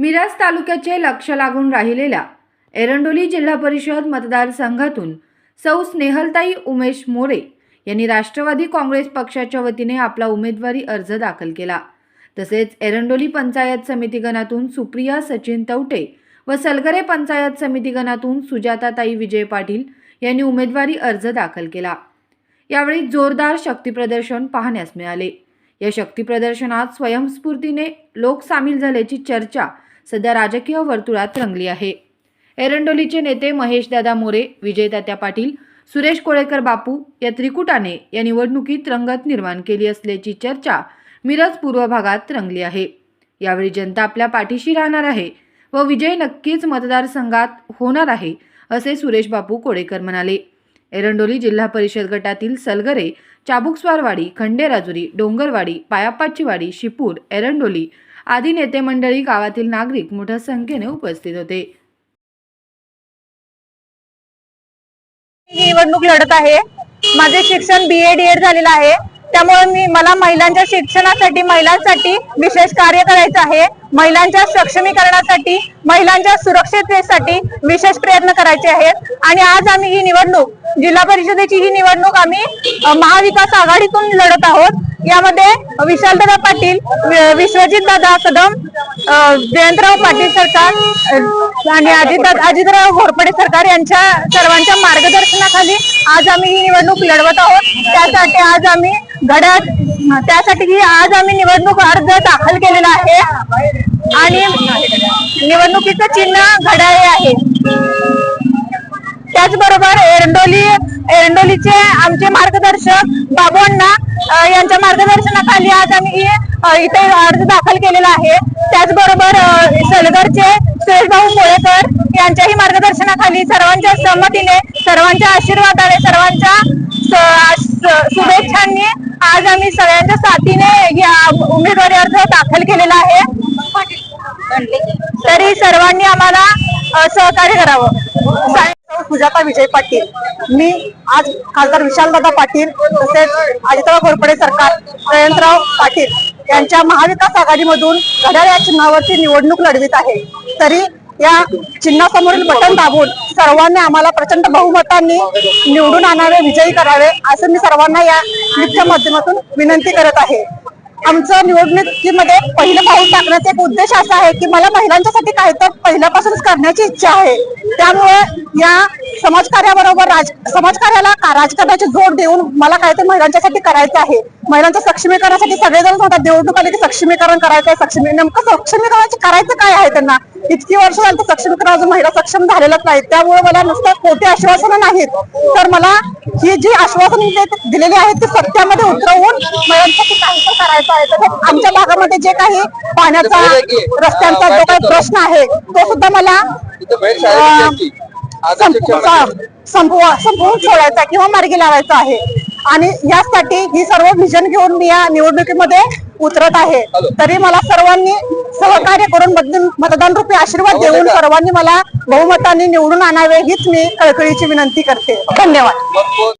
मिरज तालुक्याचे लक्ष लागून राहिलेल्या एरंडोली जिल्हा परिषद मतदारसंघातून सौ स्नेहलताई उमेश मोरे यांनी राष्ट्रवादी काँग्रेस पक्षाच्या वतीने आपला उमेदवारी अर्ज दाखल केला। तसेच एरंडोली पंचायत समिती गणातून सुप्रिया सचिन तवटे व सलगरे पंचायत समिती गणातून सुजाताताई विजय पाटील यांनी उमेदवारी अर्ज दाखल केला। यावेळी जोरदार शक्तीप्रदर्शन पाहण्यास मिळाले। या शक्तीप्रदर्शनात स्वयंस्फूर्तीने लोक सामील झाल्याची चर्चा सध्या राजकीय वर्तुळात रंगली आहे। एरंडोलीचे नेते महेशदादा मोरे, विजयतात्या पाटील, सुरेश कोळेकर बापू या त्रिकुटाने या निवडणुकीत रंगत निर्माण केली असल्याची चर्चा मिरज पूर्व भागात रंगली आहे। यावेळी जनता आपल्या पाठीशी राहणार आहे व विजय नक्कीच मतदारसंघात होणार आहे असे सुरेश बापू कोळेकर म्हणाले। एरंडोली जिल्हा परिषद गटातील सलगरे, चाबुकस्वारवाडी, खंडेराजुरी, डोंगरवाडी, पायापाचीवाडी, शिपूर, एरंडोली आदी नेते मंडळी, गावातील नागरिक मोठ्या संख्येने उपस्थित होते। निवडणूक लढत आहे। माझे शिक्षण BA DED झालेलं आहे, त्यामुळे मला महिलांच्या शिक्षणासाठी, महिलांसाठी विशेष कार्य करायचं आहे। महिलांच्या सक्षमीकरणासाठी, महिलांच्या सुरक्षिततेसाठी विशेष प्रयत्न करायचे आहेत। आणि आज आम्ही ही निवडणूक, जिल्हा परिषदेची ही निवडणूक आम्ही महाविकास आघाडीतून लढत आहोत। यामध्ये विशालदादा पाटील, विश्वजित दादा कदम, जयंतराव पाटील सरकार आणि अजितराव घोरपडे सरकार यांच्या सर्वांच्या मार्गदर्शनाखाली आज आम्ही ही निवडणूक लढवत आहोत। त्यासाठी आज आम्ही निवडणूक अर्ज दाखल केलेला आहे आणि निवडणुकीचं चिन्ह घड्याळे आहे। त्याचबरोबर एरंडोलीचे आमचे मार्गदर्शक बाबूंना यांच्या मार्गदर्शनाखाली आज आम्ही इथे अर्ज दाखल केलेला आहे। त्याचबरोबर सलगरचे सुरेशभाऊ कोळेकर यांच्याही मार्गदर्शनाखाली, सर्वांच्या सहमतीने, सर्वांच्या आशीर्वादाने, सर्वांच्या शुभेच्छांनी आज आम्ही सगळ्यांच्या साथीने या उमेदवारी अर्ज दाखल केलेला आहे। तरी सर्वांनी आम्हाला सहकार्य करावं। सुजाता विजय पाटील, मी आज खासदार विशालदादा पाटील तसेच अजितराव घोरपडे सरकार, जयंतराव पाटील यांच्या महाविकास आघाडीमधून घड्याळ या चिन्हावरती निवडणूक लढवित आहे। तरी या चिन्हासमोरील बटन दाबून सर्वांनी आम्हाला प्रचंड बहुमतांनी निवडून आणावे, विजयी करावे असं मी सर्वांना या क्लिपच्या माध्यमातून विनंती करत आहे। आमचं निवडणुकीमध्ये पहिलं पाऊल टाकण्याचा एक उद्देश असा आहे की मला महिलांच्यासाठी काही तर पहिल्यापासूनच करण्याची इच्छा आहे। त्यामुळे या समाजकार्याबरोबर समाजकार्याला राजकारणाची जोड देऊन मला काही तर महिलांच्यासाठी करायचं आहे। महिलांच्या सक्षमीकरणासाठी सगळेजण म्हणतात निवडणूक आली की सक्षमीकरण करायचं आहे। नेमकं सक्षमीकरणाचे करायचं काय आहे त्यांना? इतकी वर्ष झाली तर सक्षमीकरण अजून महिला सक्षम झालेलंच नाही। त्यामुळे मला नुसतं खोटी आश्वासनं नाहीत, तर मला ही जी आश्वासनं दिलेली आहेत ती सत्यामध्ये उतरवून महिलांसाठी काही करायचं आहे। तसंच आमच्या भागामध्ये जे काही पाण्याचा, रस्त्यांचा जो काही प्रश्न आहे तो सुद्धा मला संपवून सोडायचा किंवा मार्गी लावायचा आहे। आणि यासाठी ही सर्व विजन घेऊन मी या निवडणुकीमध्ये उतरत आहे। तरी मला सर्वांनी सहकार्य करून मतदान रूपी आशीर्वाद देऊन सर्वांनी मला बहुमताने निवडून आणावे हीच मी कळकळीची विनंती करते। धन्यवाद।